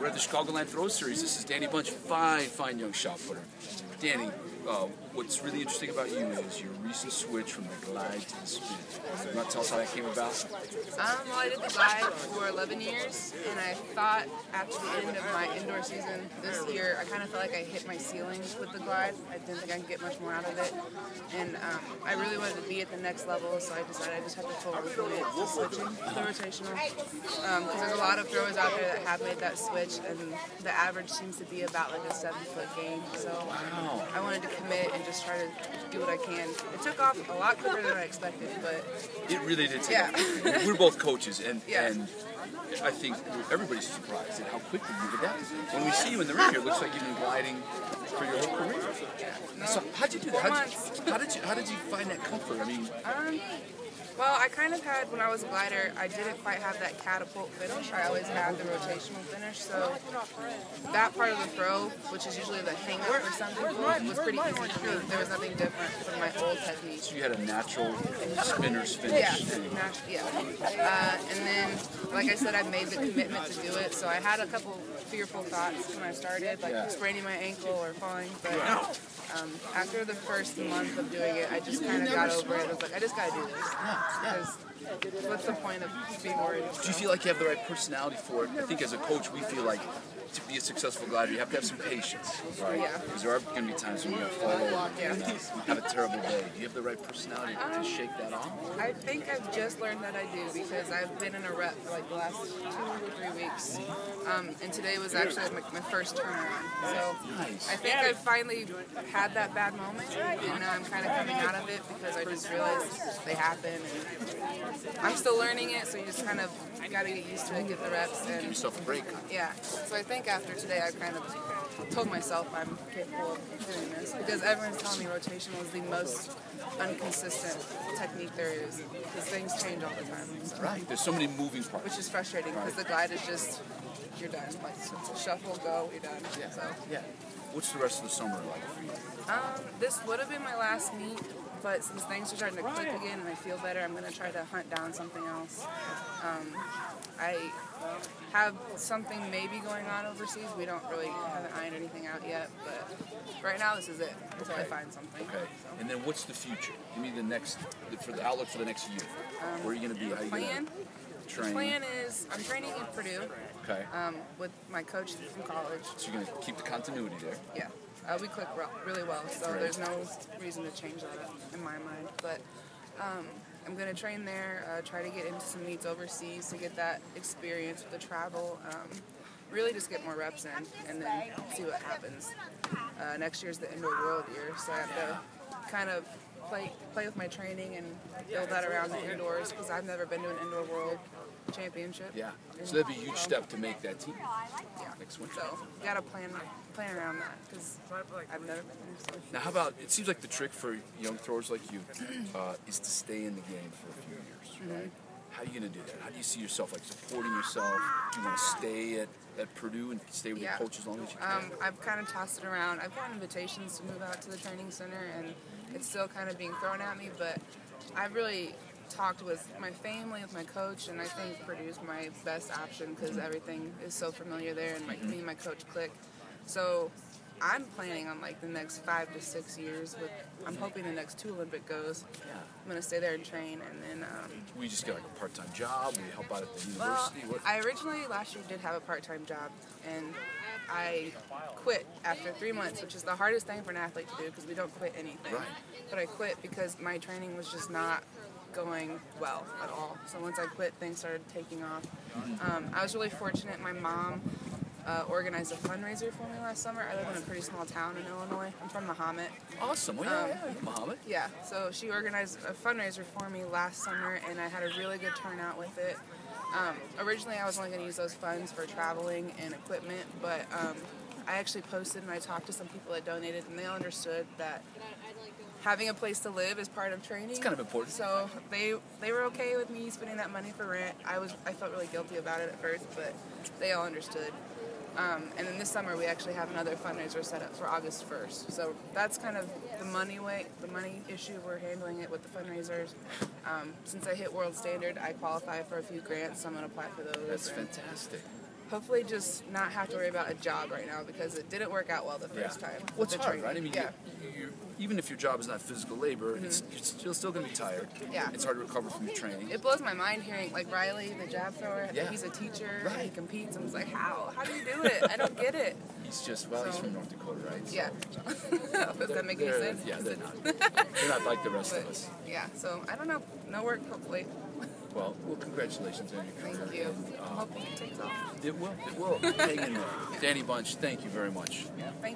We're at the Chicagoland Throw Series. This is Dani Bunch, fine young shot putter. Dani, what's really interesting about you is your recent switch from the glide to the spin. You want to tell us how that came about? Well, I did the glide for 11 years, and I thought after the end of my indoor season this year, I kind of felt like I hit my ceiling with the glide. I didn't think I could get much more out of it, and I really wanted to be at the next level, so I decided I just had to fully commit to switching to the rotational, because there's a lot of throwers out there that have made that switch, and the average seems to be about like a 7-foot gain, so I wanted to commit and just try to do what I can. It took off a lot quicker than I expected, but it really did take off. We're both coaches, and I think everybody's surprised at how quickly you've adapted. When we see you in the ring here, it looks like you've been gliding for your whole career. So how'd you do that? How did you find that comfort? I mean, well, I kind of had, when I was a glider, I didn't quite have that catapult finish. I always had the rotational finish, so that part of the throw, which is usually the hang-up for some people, was pretty easy for me. There was nothing different from my old technique. So you had a natural spinner's finish. And then, like I said, I made the commitment to do it, so I had a couple fearful thoughts when I started, like spraining my ankle or falling, but after the first month of doing it, I just kind of got over it. I was like, I just got to do this. Because what's the point of being worried? Do you feel like you have the right personality for it? I think as a coach, we feel like to be a successful glider, you have to have some patience, right? Yeah. Because there are going to be times when you're going to fall over and have a terrible day. Do you have the right personality to shake that off? I think I've just learned that I do, because I've been in a rep for like the last 2 or 3 weeks. And today was actually my first turnaround. So I think I finally had that bad moment, and now I'm kind of coming out of it because I just realized they happen. And I'm still learning it, so you just kind of got to get used to it, get the reps. And give yourself a break. Yeah. So I think after today, I kind of told myself I'm capable of doing this, because everyone's telling me rotational is the most inconsistent technique there is, because things change all the time. So. Right. There's so many moving parts. Which is frustrating, because the glide is just, you're done. Like, it's a shuffle, go, you're done. Yeah. So. Yeah. What's the rest of the summer like for you? This would have been my last meet, but since things are starting to click again and I feel better, I'm going to try to hunt down something else. I have something maybe going on overseas. We haven't ironed anything out yet, but right now this is it until I find something. Okay. So. And then what's the future? Give me the outlook for the next year. Where are you going to be? How are you going to train? The plan is I'm training in Purdue. Okay. With my coach from college. So you're going to keep the continuity there. Yeah. We click really well, so there's no reason to change that in my mind. But I'm going to train there, try to get into some meets overseas to get that experience with the travel, really just get more reps in, and then see what happens. Next year's the Indoor World year, so I have to kind of play with my training and build that around the indoors, because I've never been to an Indoor World Championship. Yeah, so that'd be a huge step to make that team. Yeah, next winter. So you got to plan around that, because I've never been there. So. Now, how about, it seems like the trick for young throwers like you is to stay in the game for a few years, right? How are you going to do that? How do you see yourself, like, supporting yourself? Do you want to stay at Purdue and stay with your coach as long as you can? I've kind of tossed it around. I've gotten invitations to move out to the training center, and it's still kind of being thrown at me, but I've really talked with my family, with my coach, and I think Purdue's my best option, because everything is so familiar there, and me and my coach click. So I'm planning on like the next 5 to 6 years. I'm hoping the next 2 Olympic goes. I'm going to stay there and train, and then. We just get like a part-time job. We help out at the university. Well, I originally last year did have a part-time job, and I quit after 3 months, which is the hardest thing for an athlete to do, because we don't quit anything. Right. But I quit because my training was just not going well at all. So once I quit, things started taking off. I was really fortunate. My mom organized a fundraiser for me last summer. I live in a pretty small town in Illinois. I'm from Mahomet. Awesome. Well, Mahomet. Yeah, so she organized a fundraiser for me last summer, and I had a really good turnout with it. Originally, I was only going to use those funds for traveling and equipment, but I actually posted and I talked to some people that donated, and they understood that having a place to live is part of training. It's kind of important. So they were okay with me spending that money for rent. I felt really guilty about it at first, but they all understood. And then this summer we actually have another fundraiser set up for August 1st. So that's kind of the money issue. We're handling it with the fundraisers. Since I hit world standard, I qualify for a few grants, so I'm going to apply for those. That's fantastic. hopefully just not have to worry about a job right now because it didn't work out well the first time. Well, it's hard, training. right? I mean, even if your job is not physical labor, you're still going to be tired. Yeah. It's hard to recover from your training. It blows my mind hearing, like, Riley, the jab thrower, he's a teacher, and he competes. I'm just like, how? How do you do it? I don't get it. He's just, he's from North Dakota, right? So, yeah. Does that make any sense? Yeah, they're not. They're not like the rest of us. Yeah, so I don't know. No work, hopefully. Well, congratulations on your career. Thank you. I hope it takes off. It will. Hang in there. Dani Bunch, thank you very much. Yeah, thank you.